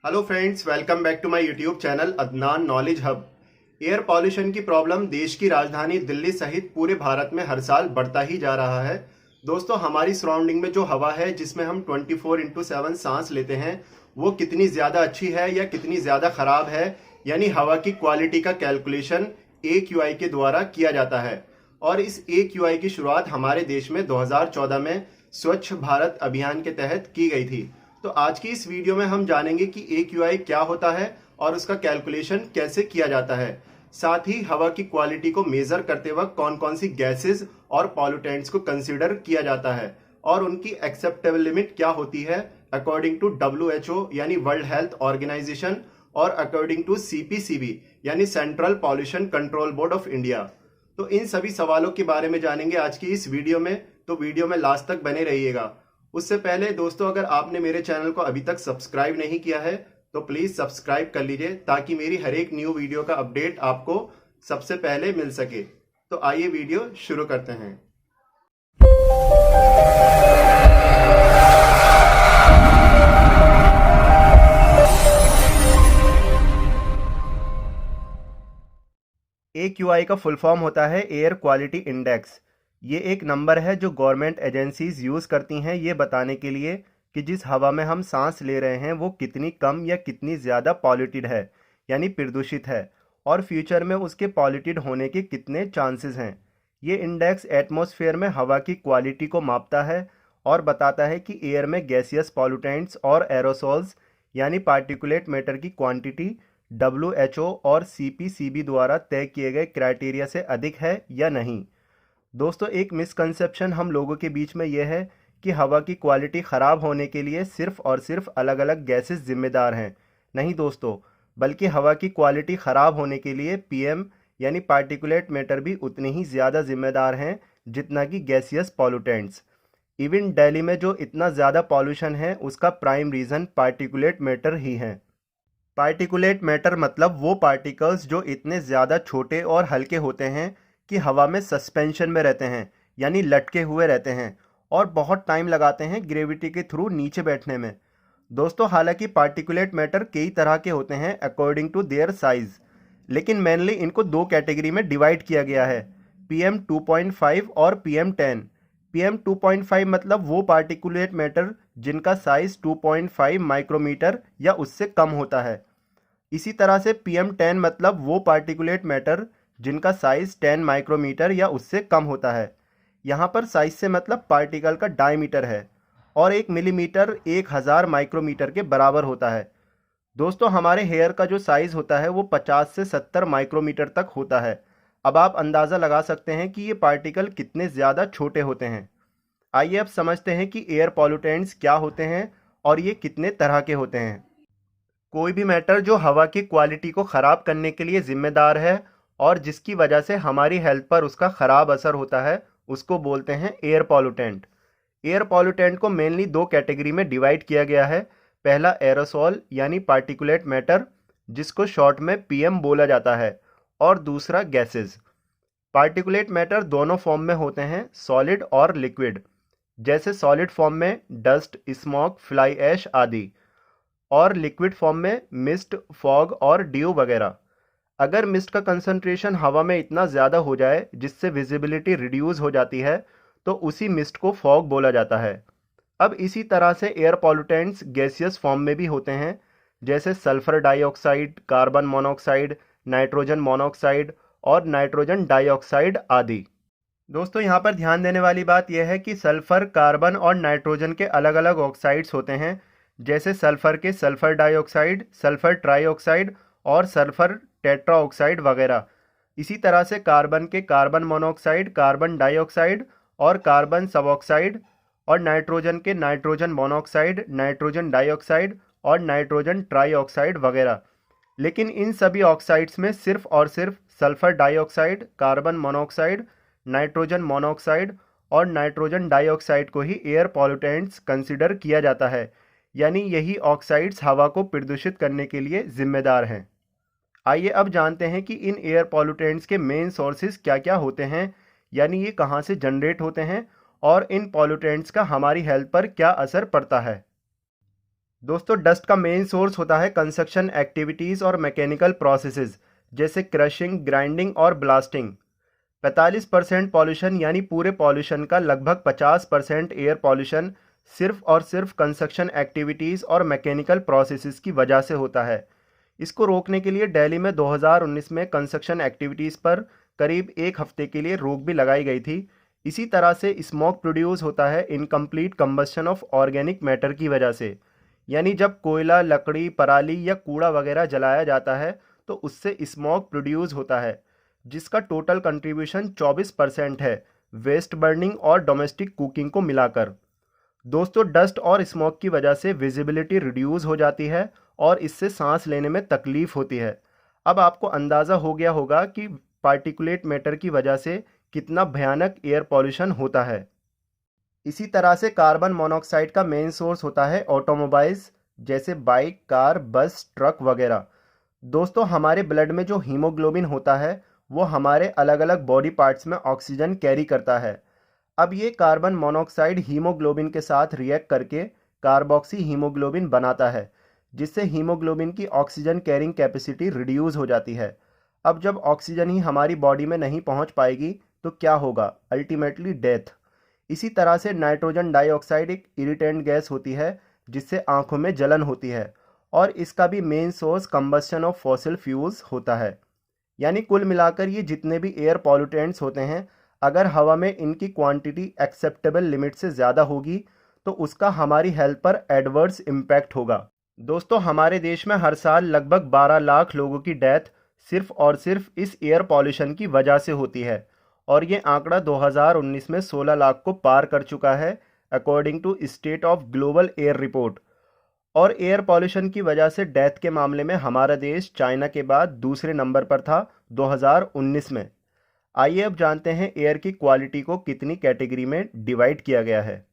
Hello friends, welcome back to my YouTube channel Adnan knowledge hub. Air pollution की problem देश की राजधानी दिल्ली सहित पूरे भारत में हर साल बढ़ता ही जा रहा है। दोस्तों, हमारी सराउंडिंग में जो हवा है जिसमें हम 24/7 सांस लेते हैं, वो कितनी ज़्यादा अच्छी है या कितनी ज़्यादा ख़राब है, यानी हवा की क्वालिटी का कैलकुलेशन AQI के द्वारा किया जाता है। और इस AQI की शुरुआत हमारे देश में 2014 में स्वच्छ भारत अभियान के तहत की गई थी। तो आज की इस वीडियो में हम जानेंगे कि AQI क्या होता है और उसका कैलकुलेशन कैसे किया जाता है। साथ ही हवा की क्वालिटी को मेजर करते वक्त कौन कौन सी गैसेस और पॉल्यूटेंट्स को कंसीडर किया जाता है और उनकी एक्सेप्टेबल लिमिट क्या होती है अकॉर्डिंग टू WHO यानी वर्ल्ड हेल्थ ऑर्गेनाइजेशन और अकॉर्डिंग टू CPCB यानी central pollution control board of India. तो इन सभी सवालों के बारे में जानेंगे आज की इस वीडियो में, तो वीडियो में लास्ट तक बने रहिएगा। उससे पहले दोस्तों, अगर आपने मेरे चैनल को अभी तक सब्सक्राइब नहीं किया है तो प्लीज़ सब्सक्राइब कर लीजिए ताकि मेरी हर एक न्यू वीडियो का अपडेट आपको सबसे पहले मिल सके। तो आइए वीडियो शुरू करते हैं। AQI का फुल फॉर्म होता है एयर क्वालिटी इंडेक्स। ये एक नंबर है जो गवर्नमेंट एजेंसीज यूज़ करती हैं ये बताने के लिए कि जिस हवा में हम सांस ले रहे हैं वो कितनी कम या कितनी ज़्यादा पॉल्यूटेड है, यानी प्रदूषित है, और फ्यूचर में उसके पॉल्यूटेड होने के कितने चांसेस हैं। ये इंडेक्स एटमॉस्फेयर में हवा की क्वालिटी को मापता है और बताता है कि एयर में गैसियस पॉल्यूटेंट्स और एरोसोल्स यानी पार्टिकुलेट मैटर की क्वांटिटी WHO और CPCB द्वारा तय किए गए क्राइटेरिया से अधिक है या नहीं। दोस्तों, एक मिसकंसेप्शन हम लोगों के बीच में यह है कि हवा की क्वालिटी ख़राब होने के लिए सिर्फ और सिर्फ अलग अलग गैसेस जिम्मेदार हैं। नहीं दोस्तों, बल्कि हवा की क्वालिटी ख़राब होने के लिए PM यानी पार्टिकुलेट मैटर भी उतने ही ज़्यादा जिम्मेदार हैं जितना कि गैसियस पॉल्यूटेंट्स। इवन दिल्ली में जो इतना ज़्यादा पॉल्यूशन है उसका प्राइम रीज़न पार्टिकुलेट मैटर ही है। पार्टिकुलेट मैटर मतलब वो पार्टिकल्स जो इतने ज़्यादा छोटे और हल्के होते हैं कि हवा में सस्पेंशन में रहते हैं, यानी लटके हुए रहते हैं और बहुत टाइम लगाते हैं ग्रेविटी के थ्रू नीचे बैठने में। दोस्तों, हालांकि पार्टिकुलेट मैटर कई तरह के होते हैं अकॉर्डिंग टू देयर साइज, लेकिन मेनली इनको दो कैटेगरी में डिवाइड किया गया है, PM 2.5 और PM 10। PM 2.5 मतलब वो पार्टिकुलेट मैटर जिनका साइज 2.5 माइक्रोमीटर या उससे कम होता है। इसी तरह से PM 10 मतलब वो पार्टिकुलेट मैटर जिनका साइज 10 माइक्रोमीटर या उससे कम होता है। यहाँ पर साइज से मतलब पार्टिकल का डायमीटर है और 1 मिलीमीटर 1000 माइक्रोमीटर के बराबर होता है। दोस्तों, हमारे हेयर का जो साइज़ होता है वो 50 से 70 माइक्रोमीटर तक होता है। अब आप अंदाज़ा लगा सकते हैं कि ये पार्टिकल कितने ज़्यादा छोटे होते हैं। आइए अब समझते हैं कि एयर पॉल्यूटेंट्स क्या होते हैं और ये कितने तरह के होते हैं। कोई भी मैटर जो हवा की क्वालिटी को ख़राब करने के लिए ज़िम्मेदार है और जिसकी वजह से हमारी हेल्थ पर उसका ख़राब असर होता है, उसको बोलते हैं एयर पॉल्यूटेंट। एयर पॉल्यूटेंट को मेनली दो कैटेगरी में डिवाइड किया गया है। पहला एरोसोल यानी पार्टिकुलेट मैटर, जिसको शॉर्ट में PM बोला जाता है, और दूसरा गैसेस। पार्टिकुलेट मैटर दोनों फॉर्म में होते हैं, सॉलिड और लिक्विड। जैसे सॉलिड फॉर्म में डस्ट, स्मॉक, फ्लाई ऐश आदि, और लिक्विड फॉर्म में मिस्ट, फॉग और ड्यू वगैरह। अगर मिस्ट का कंसंट्रेशन हवा में इतना ज़्यादा हो जाए जिससे विजिबिलिटी रिड्यूस हो जाती है तो उसी मिस्ट को फॉग बोला जाता है। अब इसी तरह से एयर पॉल्यूटेंट्स गैसियस फॉर्म में भी होते हैं, जैसे sulphur dioxide, carbon monoxide, nitrogen monoxide और नाइट्रोजन डाइऑक्साइड आदि। दोस्तों, यहाँ पर ध्यान देने वाली बात यह है कि सल्फर, कार्बन और नाइट्रोजन के अलग अलग ऑक्साइड्स होते हैं, जैसे सल्फर के सल्फर डाइऑक्साइड, सल्फर ट्राइऑक्साइड और सल्फर टेट्राऑक्साइड वगैरह। इसी तरह से कार्बन के कार्बन मोनोऑक्साइड, कार्बन डाइऑक्साइड और कार्बन सबऑक्साइड, और नाइट्रोजन के नाइट्रोजन मोनोऑक्साइड, नाइट्रोजन डाइऑक्साइड और नाइट्रोजन ट्राइऑक्साइड वगैरह। लेकिन इन सभी ऑक्साइड्स में सिर्फ और सिर्फ sulphur dioxide, carbon monoxide, nitrogen monoxide और नाइट्रोजन डाइऑक्साइड को ही एयर पॉल्यूटेंट्स कंसिडर किया जाता है, यानी यही ऑक्साइड्स हवा को प्रदूषित करने के लिए जिम्मेदार हैं। आइए अब जानते हैं कि इन एयर पॉल्यूटेंट्स के मेन सोर्सेज क्या क्या होते हैं, यानी ये कहाँ से जनरेट होते हैं और इन पॉल्यूटेंट्स का हमारी हेल्थ पर क्या असर पड़ता है। दोस्तों डस्ट का मेन सोर्स होता है कंस्ट्रक्शन एक्टिविटीज़ और मैकेनिकल प्रोसेसेस जैसे क्रशिंग, ग्राइंडिंग और ब्लास्टिंग। 45% पॉल्यूशन यानी पूरे पॉल्यूशन का लगभग 50% एयर पॉल्यूशन सिर्फ और सिर्फ कंस्ट्रक्शन एक्टिविटीज़ और मैकेनिकल प्रोसेसेस की वजह से होता है। इसको रोकने के लिए दिल्ली में 2019 में कंस्ट्रक्शन एक्टिविटीज़ पर करीब एक हफ्ते के लिए रोक भी लगाई गई थी। इसी तरह से स्मोक प्रोड्यूस होता है incomplete combustion of organic matter की वजह से, यानी जब कोयला, लकड़ी, पराली या कूड़ा वगैरह जलाया जाता है तो उससे स्मोक प्रोड्यूस होता है, जिसका टोटल कंट्रीब्यूशन 24% है वेस्ट बर्निंग और डोमेस्टिक कुकिंग को मिलाकर। दोस्तों डस्ट और स्मोक की वजह से विजिबिलिटी रिड्यूस हो जाती है और इससे सांस लेने में तकलीफ होती है। अब आपको अंदाज़ा हो गया होगा कि पार्टिकुलेट मैटर की वजह से कितना भयानक एयर पॉल्यूशन होता है। इसी तरह से कार्बन मोनोऑक्साइड का मेन सोर्स होता है ऑटोमोबाइल्स जैसे बाइक, कार, बस, ट्रक वगैरह। दोस्तों हमारे ब्लड में जो हीमोग्लोबिन होता है वो हमारे अलग अलग बॉडी पार्ट्स में ऑक्सीजन कैरी करता है। अब ये कार्बन मोनोऑक्साइड हीमोग्लोबिन के साथ रिएक्ट करके कार्बोक्सी हीमोग्लोबिन बनाता है, जिससे हीमोग्लोबिन की ऑक्सीजन कैरिंग कैपेसिटी रिड्यूस हो जाती है। अब जब ऑक्सीजन ही हमारी बॉडी में नहीं पहुंच पाएगी तो क्या होगा? Ultimately death. इसी तरह से नाइट्रोजन डाइऑक्साइड एक इरिटेंट गैस होती है जिससे आंखों में जलन होती है और इसका भी main source combustion of fossil fuels होता है। यानी कुल मिलाकर ये जितने भी एयर पॉल्यूटेंट्स होते हैं, अगर हवा में इनकी क्वांटिटी एक्सेप्टेबल लिमिट से ज़्यादा होगी तो उसका हमारी हेल्थ पर एडवर्स इम्पैक्ट होगा। दोस्तों हमारे देश में हर साल लगभग 12 लाख लोगों की डेथ सिर्फ और सिर्फ इस एयर पॉल्यूशन की वजह से होती है और ये आंकड़ा 2019 में 16 लाख को पार कर चुका है according to state of global air report. और एयर पॉल्यूशन की वजह से डेथ के मामले में हमारा देश चाइना के बाद दूसरे नंबर पर था 2019 में। आइए अब जानते हैं एयर की क्वालिटी को कितनी कैटेगरी में डिवाइड किया गया है।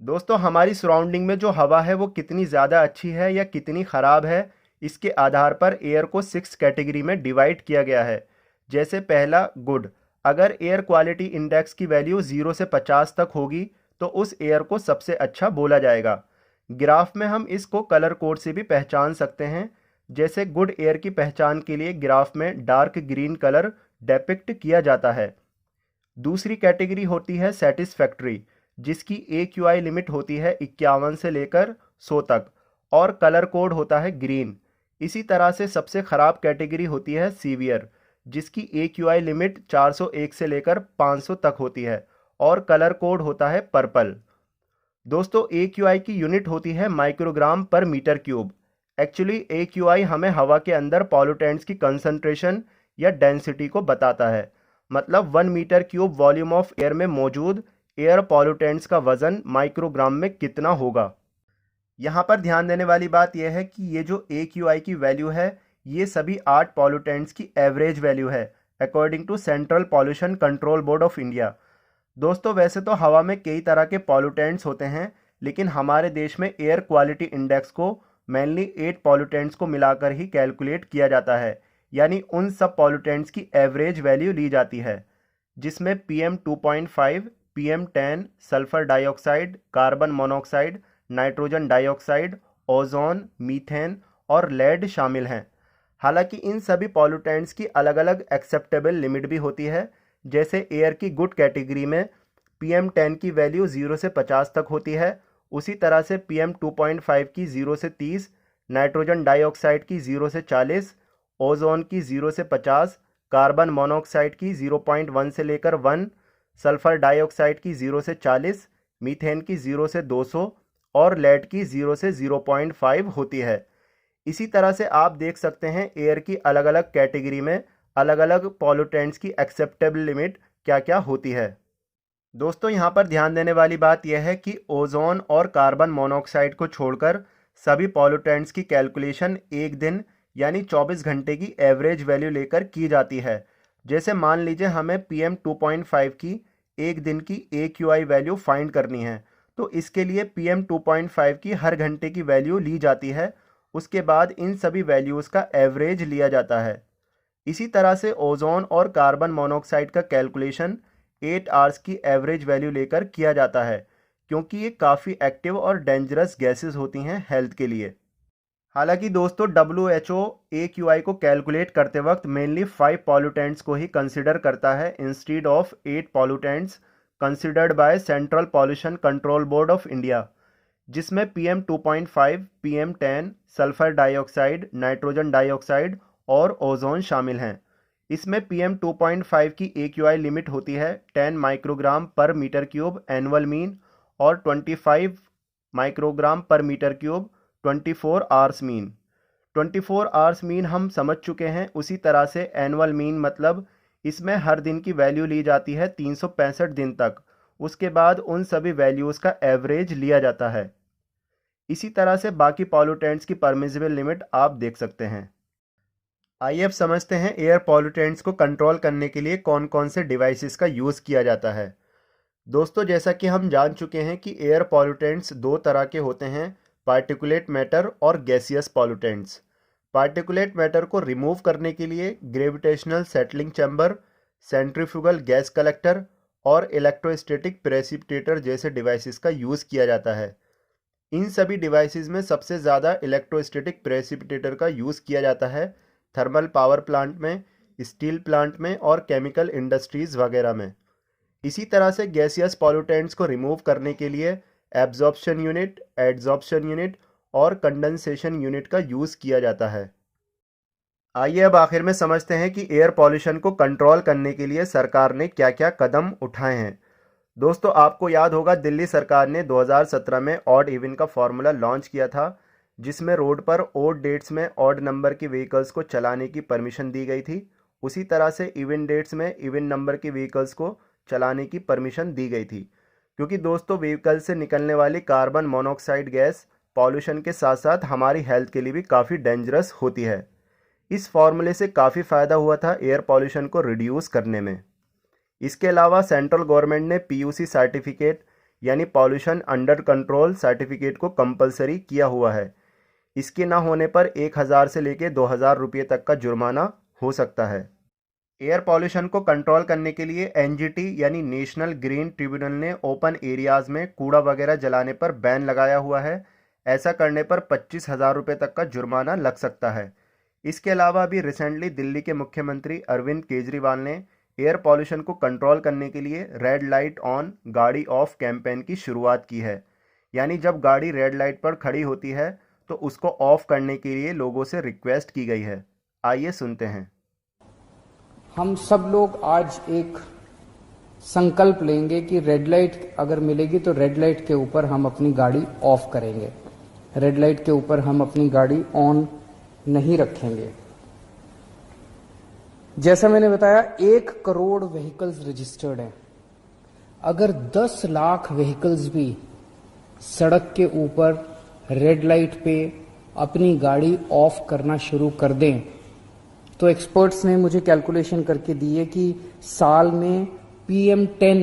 दोस्तों हमारी सराउंडिंग में जो हवा है वो कितनी ज़्यादा अच्छी है या कितनी ख़राब है, इसके आधार पर एयर को 6 कैटेगरी में डिवाइड किया गया है। जैसे पहला गुड, अगर एयर क्वालिटी इंडेक्स की वैल्यू 0 से 50 तक होगी तो उस एयर को सबसे अच्छा बोला जाएगा। ग्राफ में हम इसको कलर कोड से भी पहचान सकते हैं। जैसे गुड एयर की पहचान के लिए ग्राफ में डार्क ग्रीन कलर डेपिक्ट किया जाता है। दूसरी कैटेगरी होती है सेटिस्फैक्ट्री, जिसकी AQI लिमिट होती है 51 से लेकर 100 तक और कलर कोड होता है ग्रीन। इसी तरह से सबसे ख़राब कैटेगरी होती है सीवियर, जिसकी AQI लिमिट 401 से लेकर 500 तक होती है और कलर कोड होता है पर्पल। दोस्तों AQI की यूनिट होती है माइक्रोग्राम पर मीटर क्यूब। एक्चुअली AQI हमें हवा के अंदर पॉल्यूटेंट्स की कंसंट्रेशन या डेंसिटी को बताता है। मतलब 1 metre cube volume of air में मौजूद एयर पॉल्यूटेंट्स का वजन माइक्रोग्राम में कितना होगा। यहाँ पर ध्यान देने वाली बात यह है कि ये जो AQI की वैल्यू है ये सभी 8 पॉल्यूटेंट्स की एवरेज वैल्यू है according to central pollution control board of India. दोस्तों वैसे तो हवा में कई तरह के पॉल्यूटेंट्स होते हैं, लेकिन हमारे देश में एयर क्वालिटी इंडेक्स को मेनली 8 पॉल्यूटेंट्स को मिलाकर ही कैलकुलेट किया जाता है। यानी उन सब पॉल्यूटेंट्स की एवरेज वैल्यू ली जाती है, जिसमें PM 2.5, PM 10, sulphur dioxide, carbon monoxide, nitrogen dioxide, ozone, methane और लेड शामिल हैं। हालांकि इन सभी पॉल्यूटेंट्स की अलग अलग एक्सेप्टेबल लिमिट भी होती है। जैसे एयर की गुड कैटेगरी में PM 10 की वैल्यू 0 से 50 तक होती है, उसी तरह से PM 2.5 की 0 से 30, नाइट्रोजन डाइऑक्साइड की 0 से 40, ओजोन की 0 से 50, कार्बन मोनोऑक्साइड की 0.1 से लेकर 1, सल्फर डाइऑक्साइड की 0 से 40, मीथेन की 0 से 200 और लेड की 0 से 0.5 होती है। इसी तरह से आप देख सकते हैं एयर की अलग अलग कैटेगरी में अलग अलग पॉल्यूटेंट्स की एक्सेप्टेबल लिमिट क्या क्या होती है। दोस्तों यहाँ पर ध्यान देने वाली बात यह है कि ओजोन और कार्बन मोनोऑक्साइड को छोड़कर सभी पॉल्यूटेंट्स की कैलकुलेशन एक दिन यानी 24 घंटे की एवरेज वैल्यू लेकर की जाती है। जैसे मान लीजिए हमें PM 2.5 की एक दिन की AQI वैल्यू फाइंड करनी है, तो इसके लिए PM 2.5 की हर घंटे की वैल्यू ली जाती है। उसके बाद इन सभी वैल्यूज़ का एवरेज लिया जाता है। इसी तरह से ओजोन और कार्बन मोनोऑक्साइड का कैलकुलेशन 8 आवर्स की एवरेज वैल्यू लेकर किया जाता है, क्योंकि ये काफ़ी एक्टिव और डेंजरस गैसेस होती हैं हेल्थ के लिए। हालांकि दोस्तों WHO AQI को कैलकुलेट करते वक्त मेनली 5 पॉल्यूटेंट्स को ही कंसिडर करता है instead of 8 pollutants considered by central pollution control board of India, जिसमें PM 2.5, PM 10, sulphur dioxide, nitrogen dioxide और ओजोन शामिल हैं। इसमें PM 2.5 की AQI लिमिट होती है 10 माइक्रोग्राम पर मीटर क्यूब एनुअल मीन और 25 माइक्रोग्राम पर metre cube 24 hours mean. 24 hours mean हम समझ चुके हैं, उसी तरह से एनुअल मीन मतलब इसमें हर दिन की वैल्यू ली जाती है 365 दिन तक, उसके बाद उन सभी वैल्यूज़ का एवरेज लिया जाता है। इसी तरह से बाकी पॉल्यूटेंट्स की परमिसिबल लिमिट आप देख सकते हैं। आइए अब समझते हैं एयर पॉल्यूटेंट्स को कंट्रोल करने के लिए कौन कौन से डिवाइसेस का यूज़ किया जाता है। दोस्तों, जैसा कि हम जान चुके हैं कि एयर पॉल्यूटेंट्स दो तरह के होते हैं, पार्टिकुलेट मैटर और गैसियस पॉल्यूटेंट्स। पार्टिकुलेट मैटर को रिमूव करने के लिए gravitational settling chamber, centrifugal gas collector और इलेक्ट्रोस्टैटिक प्रेसिपिटेटर जैसे डिवाइसेस का यूज़ किया जाता है। इन सभी डिवाइसेस में सबसे ज़्यादा इलेक्ट्रोस्टैटिक प्रेसिपिटेटर का यूज़ किया जाता है थर्मल पावर प्लांट में, स्टील प्लांट में और केमिकल इंडस्ट्रीज़ वगैरह में। इसी तरह से गैसियस पॉल्यूटेंट्स को रिमूव करने के लिए एब्जॉर्प्शन यूनिट, एडजॉर्प्शन यूनिट और कंडेंसेशन यूनिट का यूज़ किया जाता है। आइए अब आखिर में समझते हैं कि एयर पॉल्यूशन को कंट्रोल करने के लिए सरकार ने क्या क्या कदम उठाए हैं। दोस्तों, आपको याद होगा दिल्ली सरकार ने 2017 में ऑड इवन का फॉर्मूला लॉन्च किया था, जिसमें रोड पर ओड डेट्स में ऑड नंबर की व्हीकल्स को चलाने की परमिशन दी गई थी। उसी तरह से इवन डेट्स में इवन नंबर की व्हीकल्स को चलाने की परमिशन दी गई थी, क्योंकि दोस्तों व्हीकल से निकलने वाली कार्बन मोनोऑक्साइड गैस पॉल्यूशन के साथ साथ हमारी हेल्थ के लिए भी काफ़ी डेंजरस होती है। इस फॉर्मूले से काफ़ी फ़ायदा हुआ था एयर पॉल्यूशन को रिड्यूस करने में। इसके अलावा सेंट्रल गवर्नमेंट ने PUC सर्टिफिकेट यानी पॉल्यूशन अंडर कंट्रोल सर्टिफिकेट को कंपलसरी किया हुआ है। इसके ना होने पर 1000 से लेकर 2000 रुपये तक का जुर्माना हो सकता है। एयर पॉल्यूशन को कंट्रोल करने के लिए NGT यानी नेशनल ग्रीन ट्रिब्यूनल ने ओपन एरियाज़ में कूड़ा वगैरह जलाने पर बैन लगाया हुआ है। ऐसा करने पर 25,000 रुपये तक का जुर्माना लग सकता है। इसके अलावा अभी रिसेंटली दिल्ली के मुख्यमंत्री अरविंद केजरीवाल ने एयर पॉल्यूशन को कंट्रोल करने के लिए रेड लाइट ऑन गाड़ी ऑफ कैंपेन की शुरुआत की है। यानी जब गाड़ी रेड लाइट पर खड़ी होती है तो उसको ऑफ करने के लिए लोगों से रिक्वेस्ट की गई है। आइए सुनते हैं। हम सब लोग आज एक संकल्प लेंगे कि रेड लाइट अगर मिलेगी तो रेड लाइट के ऊपर हम अपनी गाड़ी ऑफ करेंगे, रेड लाइट के ऊपर हम अपनी गाड़ी ऑन नहीं रखेंगे। जैसा मैंने बताया 1 करोड़ व्हीकल्स रजिस्टर्ड हैं। अगर 10 लाख व्हीकल्स भी सड़क के ऊपर रेड लाइट पे अपनी गाड़ी ऑफ करना शुरू कर दें तो एक्सपर्ट्स ने मुझे कैलकुलेशन करके दी है कि साल में PM 10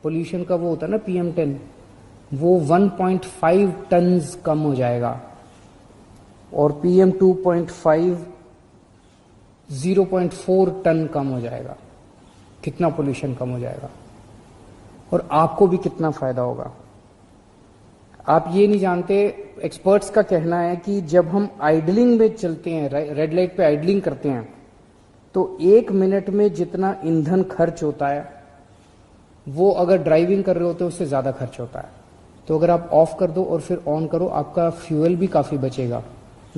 पोल्यूशन का वो होता है ना PM 10, वो 1.5 टन कम हो जाएगा और PM 2.5 0.4 टन कम हो जाएगा। कितना पोल्यूशन कम हो जाएगा और आपको भी कितना फायदा होगा। आप ये नहीं जानते, एक्सपर्ट्स का कहना है कि जब हम आइडलिंग में चलते हैं, रेड लाइट पे आइडलिंग करते हैं, तो 1 मिनट में जितना ईंधन खर्च होता है वो अगर ड्राइविंग कर रहे होते हैं उससे ज्यादा खर्च होता है। तो अगर आप ऑफ कर दो और फिर ऑन करो, आपका फ्यूल भी काफी बचेगा,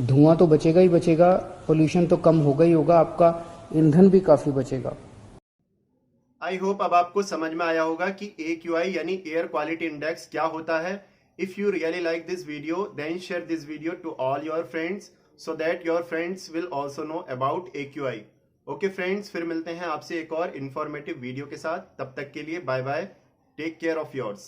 धुआं तो बचेगा ही बचेगा, पोल्यूशन तो कम होगा ही होगा, आपका ईंधन भी काफी बचेगा। आई होप अब आपको समझ में आया होगा कि AQI यानी एयर क्वालिटी इंडेक्स क्या होता है। If you really like this video, then share this video to all your friends so that your friends will also know about AQI. Okay friends, फिर मिलते हैं आपसे एक और इन्फॉर्मेटिव वीडियो के साथ। तब तक के लिए bye bye, take care of yours.